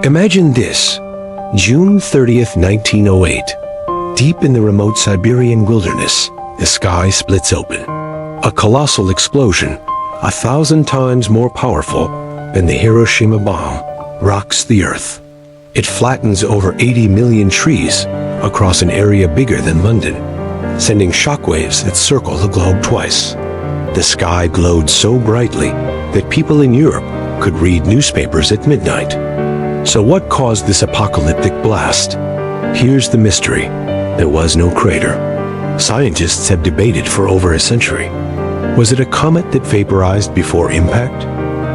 Imagine this, June 30th, 1908. Deep in the remote Siberian wilderness, the sky splits open. A colossal explosion, 1,000 times more powerful than the Hiroshima bomb, rocks the Earth. It flattens over 80 million trees across an area bigger than London, sending shockwaves that circle the globe twice. The sky glowed so brightly that people in Europe could read newspapers at midnight. So what caused this apocalyptic blast? Here's the mystery. There was no crater. Scientists have debated for over a century. Was it a comet that vaporized before impact?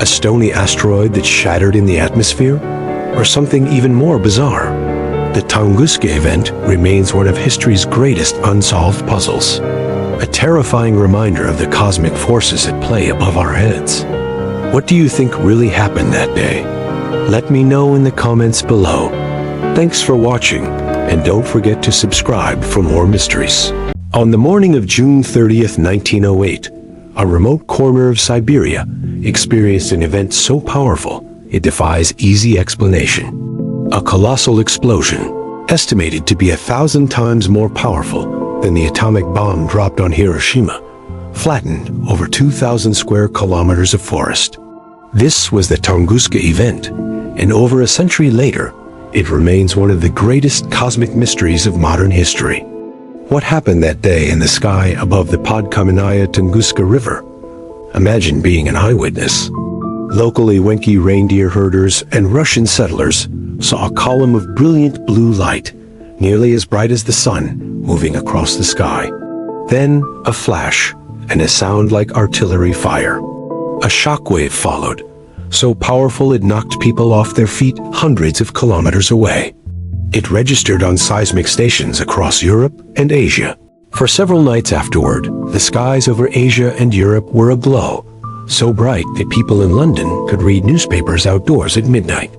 A stony asteroid that shattered in the atmosphere? Or something even more bizarre? The Tunguska event remains one of history's greatest unsolved puzzles. A terrifying reminder of the cosmic forces at play above our heads. What do you think really happened that day? Let me know in the comments below. Thanks for watching, and don't forget to subscribe for more mysteries. On the morning of June 30th, 1908, a remote corner of Siberia experienced an event so powerful it defies easy explanation. A colossal explosion, estimated to be 1,000 times more powerful than the atomic bomb dropped on Hiroshima, flattened over 2,000 square kilometers of forest. This was the Tunguska event, and over a century later, it remains one of the greatest cosmic mysteries of modern history. What happened that day in the sky above the Podkamennaya Tunguska River? Imagine being an eyewitness. Local Ewenki reindeer herders and Russian settlers saw a column of brilliant blue light, nearly as bright as the sun, moving across the sky. Then a flash and a sound like artillery fire. A shockwave followed, so powerful it knocked people off their feet hundreds of kilometers away. It registered on seismic stations across Europe and Asia. For several nights afterward, the skies over Asia and Europe were aglow, so bright that people in London could read newspapers outdoors at midnight.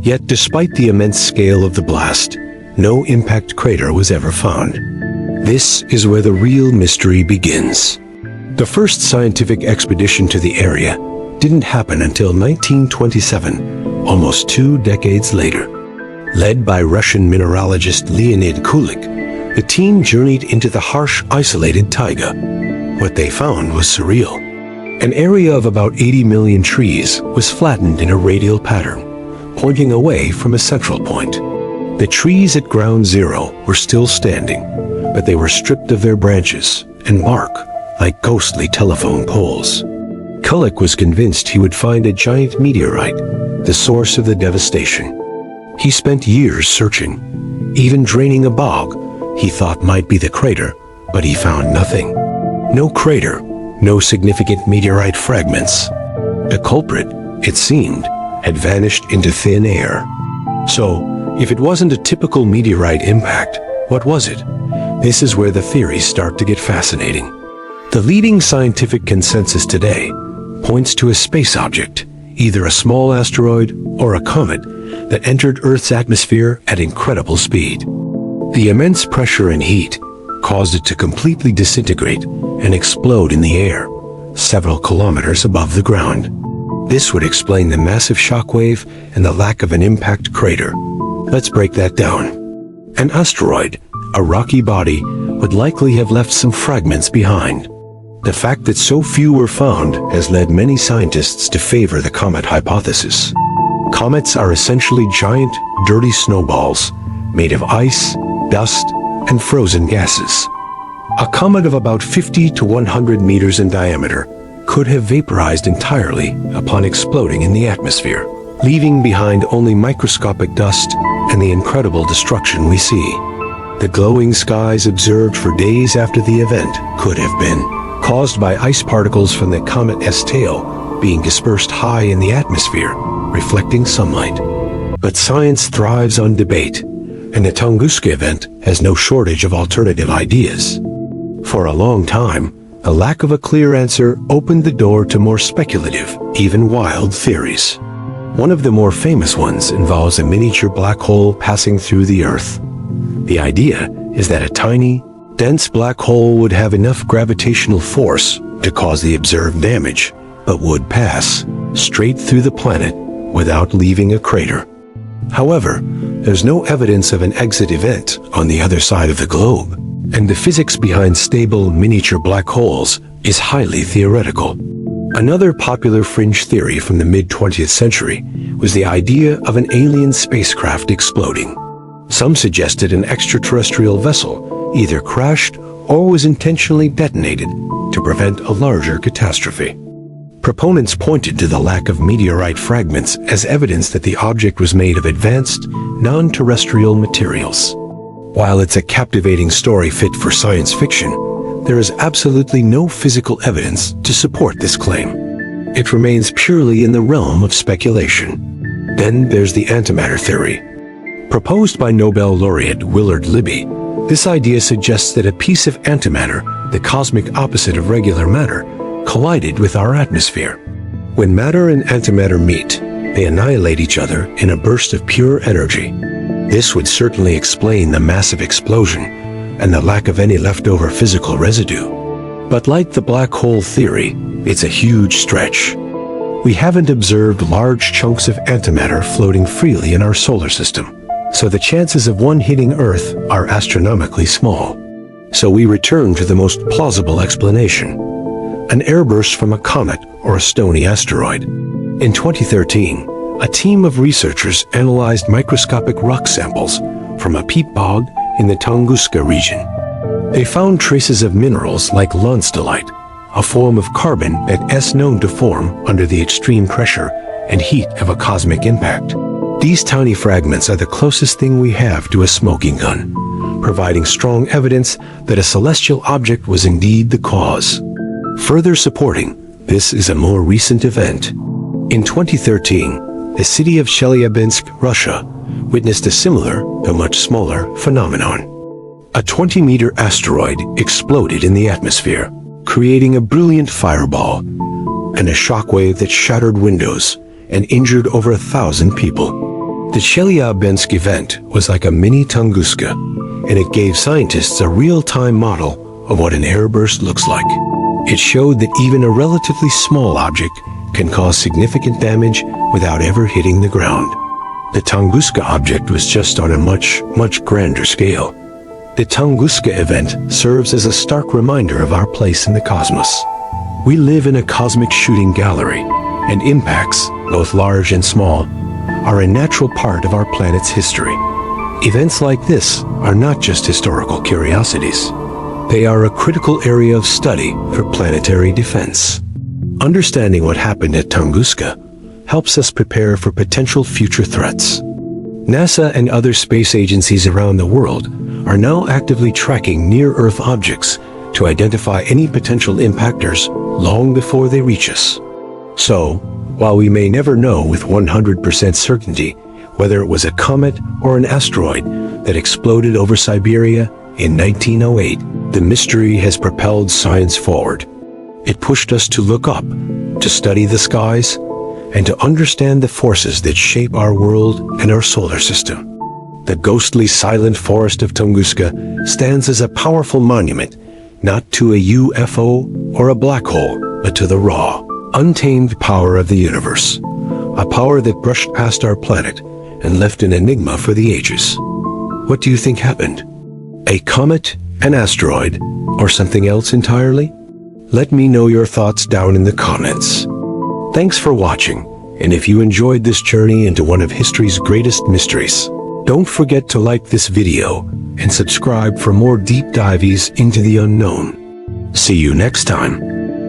Yet despite the immense scale of the blast, no impact crater was ever found. This is where the real mystery begins. The first scientific expedition to the area didn't happen until 1927, almost 2 decades later. Led by Russian mineralogist Leonid Kulik, the team journeyed into the harsh, isolated taiga. What they found was surreal. An area of about 80 million trees was flattened in a radial pattern, pointing away from a central point. The trees at ground zero were still standing, but they were stripped of their branches and bark like ghostly telephone poles. Kulik was convinced he would find a giant meteorite, the source of the devastation. He spent years searching, even draining a bog he thought might be the crater, but he found nothing. No crater, no significant meteorite fragments. The culprit, it seemed, had vanished into thin air. So, if it wasn't a typical meteorite impact, what was it? This is where the theories start to get fascinating. The leading scientific consensus today points to a space object, either a small asteroid or a comet, that entered Earth's atmosphere at incredible speed. The immense pressure and heat caused it to completely disintegrate and explode in the air, several kilometers above the ground. This would explain the massive shockwave and the lack of an impact crater. Let's break that down. An asteroid, a rocky body, would likely have left some fragments behind. The fact that so few were found has led many scientists to favor the comet hypothesis. Comets are essentially giant, dirty snowballs made of ice, dust, and frozen gases. A comet of about 50 to 100 meters in diameter could have vaporized entirely upon exploding in the atmosphere, leaving behind only microscopic dust and the incredible destruction we see. The glowing skies observed for days after the event could have been caused by ice particles from the comet's tail being dispersed high in the atmosphere, reflecting sunlight. But science thrives on debate, and the Tunguska event has no shortage of alternative ideas. For a long time, the lack of a clear answer opened the door to more speculative, even wild theories. One of the more famous ones involves a miniature black hole passing through the Earth. The idea is that a tiny, dense black hole would have enough gravitational force to cause the observed damage, but would pass straight through the planet without leaving a crater. However, there's no evidence of an exit event on the other side of the globe, and the physics behind stable miniature black holes is highly theoretical. Another popular fringe theory from the mid-20th century was the idea of an alien spacecraft exploding. Some suggested an extraterrestrial vessel either crashed or was intentionally detonated to prevent a larger catastrophe. Proponents pointed to the lack of meteorite fragments as evidence that the object was made of advanced, non-terrestrial materials. While it's a captivating story fit for science fiction, there is absolutely no physical evidence to support this claim. It remains purely in the realm of speculation. Then there's the antimatter theory. Proposed by Nobel laureate Willard Libby, this idea suggests that a piece of antimatter, the cosmic opposite of regular matter, collided with our atmosphere. When matter and antimatter meet, they annihilate each other in a burst of pure energy. This would certainly explain the massive explosion and the lack of any leftover physical residue. But like the black hole theory, it's a huge stretch. We haven't observed large chunks of antimatter floating freely in our solar system, so the chances of one hitting Earth are astronomically small. So we return to the most plausible explanation: an airburst from a comet or a stony asteroid. In 2013, a team of researchers analyzed microscopic rock samples from a peat bog in the Tunguska region. They found traces of minerals like lonsdaleite, a form of carbon that is known to form under the extreme pressure and heat of a cosmic impact. These tiny fragments are the closest thing we have to a smoking gun, providing strong evidence that a celestial object was indeed the cause. Further supporting, this is a more recent event. In 2013, the city of Chelyabinsk, Russia, witnessed a similar, though much smaller, phenomenon. A 20-meter asteroid exploded in the atmosphere, creating a brilliant fireball and a shockwave that shattered windows and injured over 1,000 people. The Chelyabinsk event was like a mini Tunguska, and it gave scientists a real-time model of what an airburst looks like. It showed that even a relatively small object can cause significant damage without ever hitting the ground. The Tunguska object was just on a much grander scale. The Tunguska event serves as a stark reminder of our place in the cosmos. We live in a cosmic shooting gallery, and impacts, both large and small, are a natural part of our planet's history. Events like this are not just historical curiosities. They are a critical area of study for planetary defense. Understanding what happened at Tunguska helps us prepare for potential future threats. NASA and other space agencies around the world are now actively tracking near-Earth objects to identify any potential impactors long before they reach us. So, while we may never know with 100% certainty whether it was a comet or an asteroid that exploded over Siberia in 1908, the mystery has propelled science forward. It pushed us to look up, to study the skies, and to understand the forces that shape our world and our solar system. The ghostly silent forest of Tunguska stands as a powerful monument, not to a UFO or a black hole, but to the raw, untamed power of the universe. A power that brushed past our planet and left an enigma for the ages. What do you think happened? A comet, an asteroid, or something else entirely? Let me know your thoughts down in the comments. Thanks for watching, and if you enjoyed this journey into one of history's greatest mysteries, don't forget to like this video and subscribe for more deep dives into the unknown. See you next time.